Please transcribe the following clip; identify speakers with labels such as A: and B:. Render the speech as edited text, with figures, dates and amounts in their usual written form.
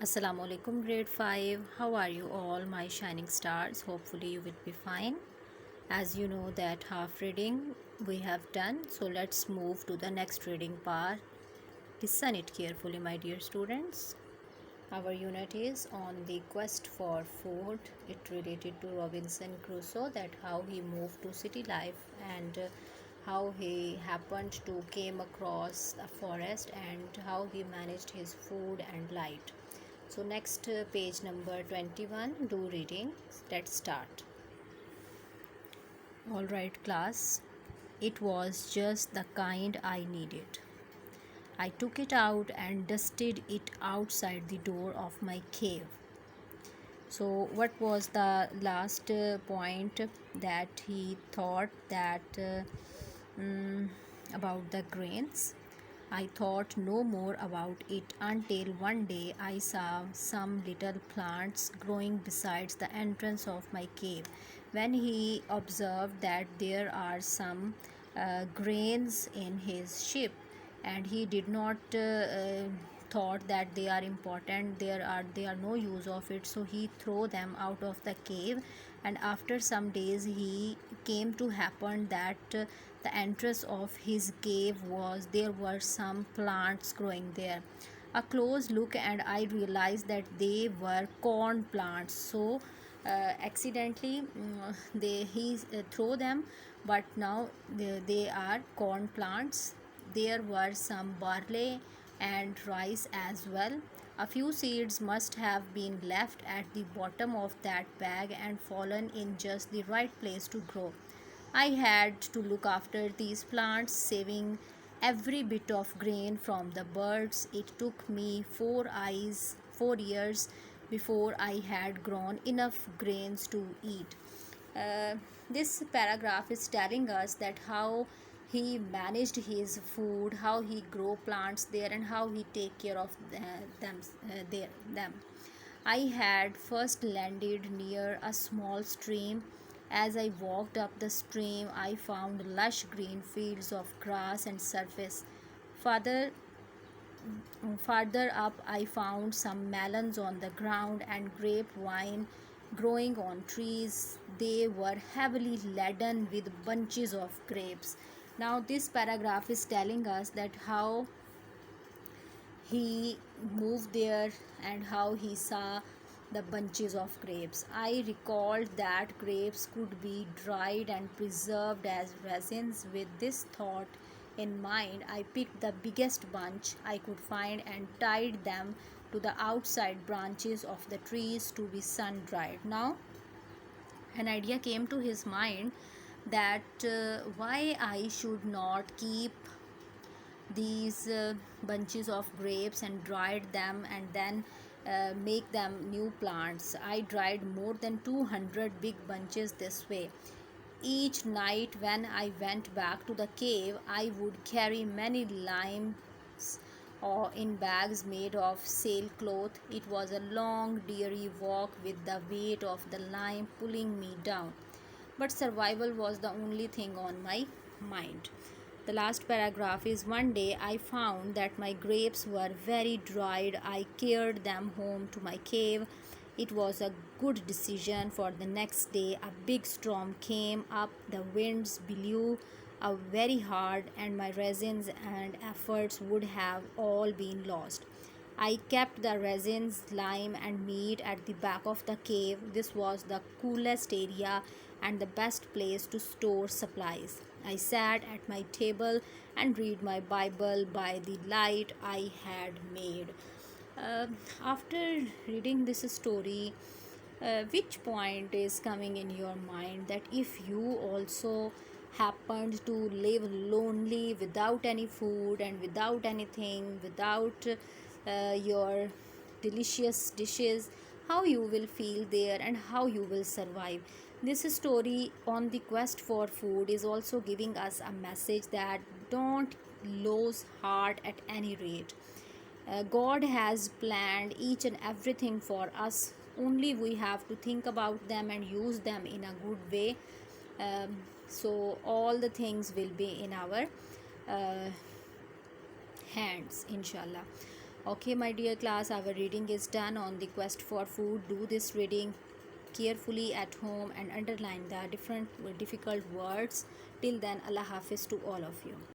A: Assalamu alaikum, grade 5. How are you all, my shining stars? Hopefully, you will be fine. As you know, that half reading we have done, so let's move to the next reading part. Listen it carefully, my dear students. Our unit is on the quest for food. It related to Robinson Crusoe, that how he moved to city life and how he happened to came across a forest and how he managed his food and light. So next page number 21, do reading. Let's start. All right, class. It was just the kind I needed. I took it out and dusted it outside the door of my cave. So what was the last point that he thought that about the grains? I thought no more about it until one day I saw some little plants growing besides the entrance of my cave. When he observed that there are some grains in his ship, and he did not thought that they are important, they are no use of it, so he throw them out of the cave. And after some days he came to happen that the entrance of his cave was there were some plants growing there. A close look and I realized that they were corn plants. So accidentally he throw them, but now they are corn plants. There were some barley and rice as well. A few seeds must have been left at the bottom of that bag and fallen in just the right place to grow. I had to look after these plants, saving every bit of grain from the birds. It took me 4 years before I had grown enough grains to eat. This paragraph is telling us that how he managed his food, how he grow plants there, and how he take care of them. I had first landed near a small stream. As I walked up the stream, I found lush green fields of grass and surface. Farther Farther up, I found some melons on the ground and grapevine growing on trees. They were heavily laden with bunches of grapes. Now, this paragraph is telling us that how he moved there and how he saw the bunches of grapes. I recalled that grapes could be dried and preserved as resins. With this thought in mind, I picked the biggest bunch I could find and tied them to the outside branches of the trees to be sun dried. Now, an idea came to his mind that why I should not keep these bunches of grapes and dried them and then make them new plants. I dried more than 200 big bunches this way. Each night when I went back to the cave, I would carry many limes or in bags made of sailcloth. It was a long, dreary walk with the weight of the lime pulling me down. But survival was the only thing on my mind. The last paragraph is one day I found that my grapes were very dried. I carried them home to my cave. It was a good decision, for the next day a big storm came up. The winds blew very hard, and my resins and efforts would have all been lost. I kept the resins, lime, and meat at the back of the cave. This was the coolest area and the best place to store supplies. I sat at my table and read my Bible by the light I had made. Uh, After reading this story, which point is coming in your mind that if you also happened to live lonely without any food and without anything, without your delicious dishes, how you will feel there and how you will survive? This story on the quest for food is also giving us a message that don't lose heart at any rate. God has planned each and everything for us. Only we have to think about them and use them in a good way. So all the things will be in our uh, hands, inshallah. Okay, my dear class, our reading is done on the quest for food. Do this reading carefully at home and underline the different difficult words. Till then, Allah Hafiz to all of you.